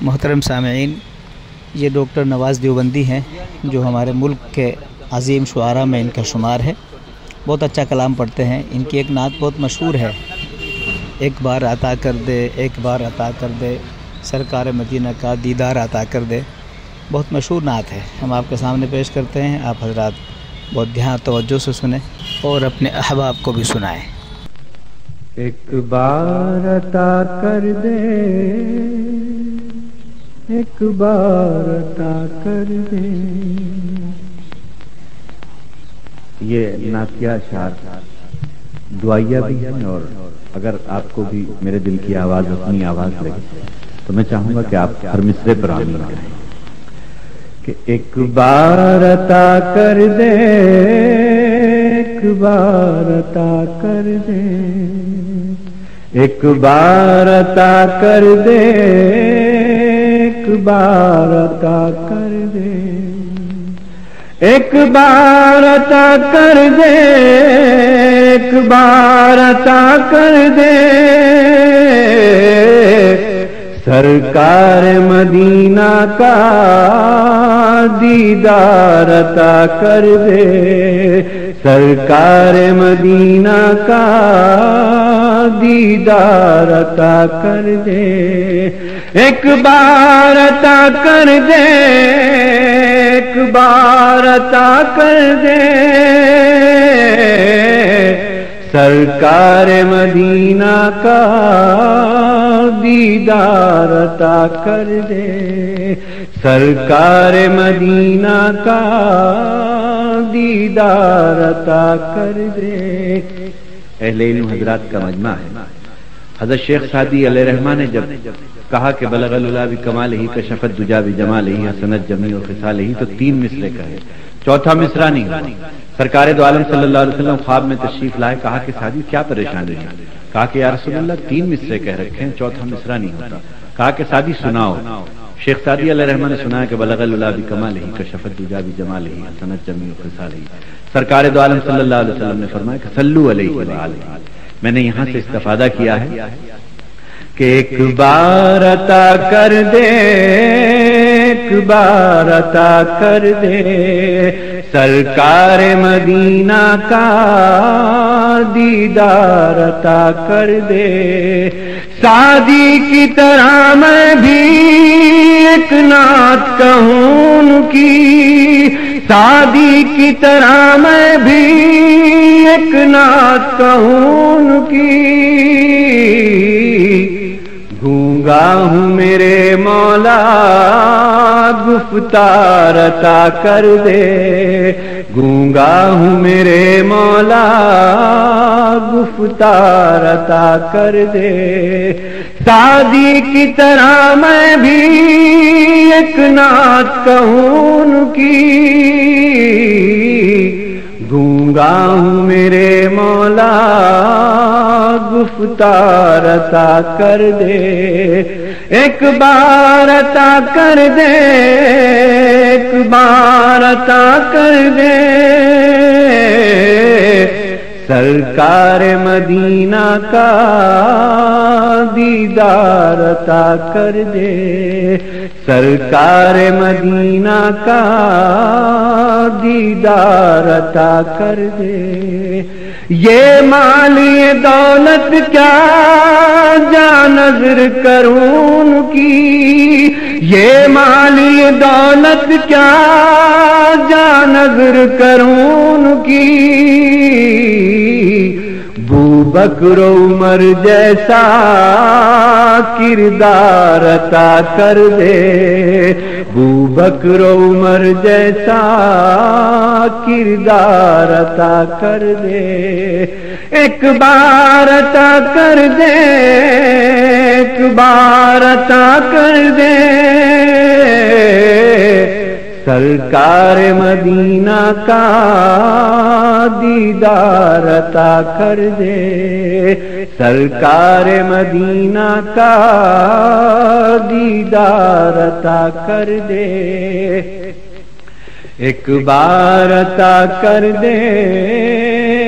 محترم سامعین، یہ ڈاکٹر نواز دیوبندی ہیں جو ہمارے ملک کے عظیم شعراء میں ان کا شمار ہے۔ بہت اچھا کلام پڑھتے ہیں۔ ان کی ایک نعت بہت مشہور ہے، ایک بار عطا کر دے، ایک بار عطا کر دے، سرکار مدینہ کا دیدار عطا کر دے۔ بہت مشہور نعت ہے، ہم آپ کے سامنے پیش کرتے ہیں۔ آپ حضرات بہت دھیان توجہ سے سنیں اور اپنے احباب کو بھی سنائیں۔ ایک بار عطا کر دے، ایک بار عطا کر دے۔ یہ نعتیہ اشعار دعائیہ بھی ہے، اور اگر آپ کو بھی میرے دل کی آواز اپنی آواز لگے تو میں چاہوں گا کہ آپ ہر مصرے پر آمین کریں کہ ایک بار عطا کر دے، ایک بار عطا کر دے، ایک بار عطا کر دے، ایک بار عطا کر دے، ایک بار عطا کر دے، ایک بار عطا کر دے، سرکار مدینہ کا دیدار عطا کر دے، سرکار مدینہ کا دیدار عطا کر دے، ایک بار عطا کر دے، ایک بار عطا کر دے، سرکار مدینہ کا دیدار عطا کر دے، سرکار مدینہ کا دیدار عطا کر دے۔ اہل علم حضرات کا مجمع ہے۔ حضرت شیخ سعدی علیہ رحمہ نے جب کہا کہ بلغ العلا بکمالہ کشف الدجی بجمالہ حسنت جمیع خصالہ، تو 3 مصرے کہے، چوتھا مصرع نہیں ہوا۔ سرکار دو عالم صلی اللہ علیہ وسلم خواب میں تشریف لائے، کہا کہ سعدی کیا پریشانی ہے؟ کہا کہ یا رسول اللہ 3 مصرے کہہ رکھے ہیں، چوتھا مصرع نہیں ہوتا۔ کہا کہ سعدی سناؤ۔ شیخ سعدی علیہ رحمہ نے سنایا کہ بلغ العلا بکمالہ کشف الدجی بجمالہ حسنت جمیع خصالہ۔ سرکار دو عالم صلی اللہ علیہ وسلم نے فرمایا کہ صلو علیہ وآلہ۔ میں نے یہاں سے استفادہ کیا ہے کہ ایک بار عطا کر دے، ایک بار عطا کر دے، سرکار مدینہ کا دیدار عطا کر دے۔ سعدی کی طرح میں بھی ایک نعت کہوں ان کی، سعدی کی طرح میں بھی ایک نعت کہوں ان کی۔ گونگا ہوں میرے مولا گفتار عطا کر دے، گونگا ہوں میرے مولا گفتار عطا کر دے۔ سعدی کی طرح میں بھی ایک نعت کہوں ان کی، گونگا ہوں میرے مولا گفتار عطا کر دے، ایک بار عطا کر دے، ایک بار عطا کر دے، سرکار مدینہ کا دیدار عطا کر دے، سرکار مدینہ کا دیدار عطا کر دے۔ یہ مالی دولت کیا جا نظر کروں ان کی، یہ مالی دولت کیا جا نظر کروں ان کی۔ بکر و عمر جیسا کردار عطا کر دے، بکر و عمر جیسا کردار عطا کر دے، ایک بار عطا کر دے، ایک بار عطا کر دے، سرکار مدینہ کا دیدار عطا کر دے، سرکار مدینہ کا دیدار عطا کر دے، ایک بار عطا کر دے،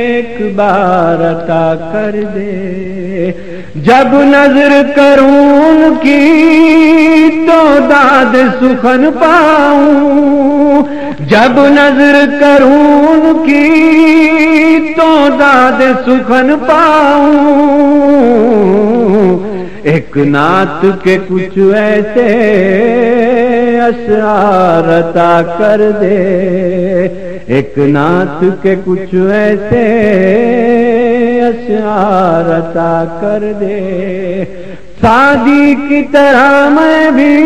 ایک بار عطا کر دے۔ جب نظر کروں ان کی تو داد سخن پاؤں، جب نظر کروں ان کی تو داد سخن پاؤں، ایک نعت کے کچھ ایسے اشعار عطا کر دے، ایک نعت کے کچھ ایسے اشعار عطا کر دے، سعدی کی طرح میں بھی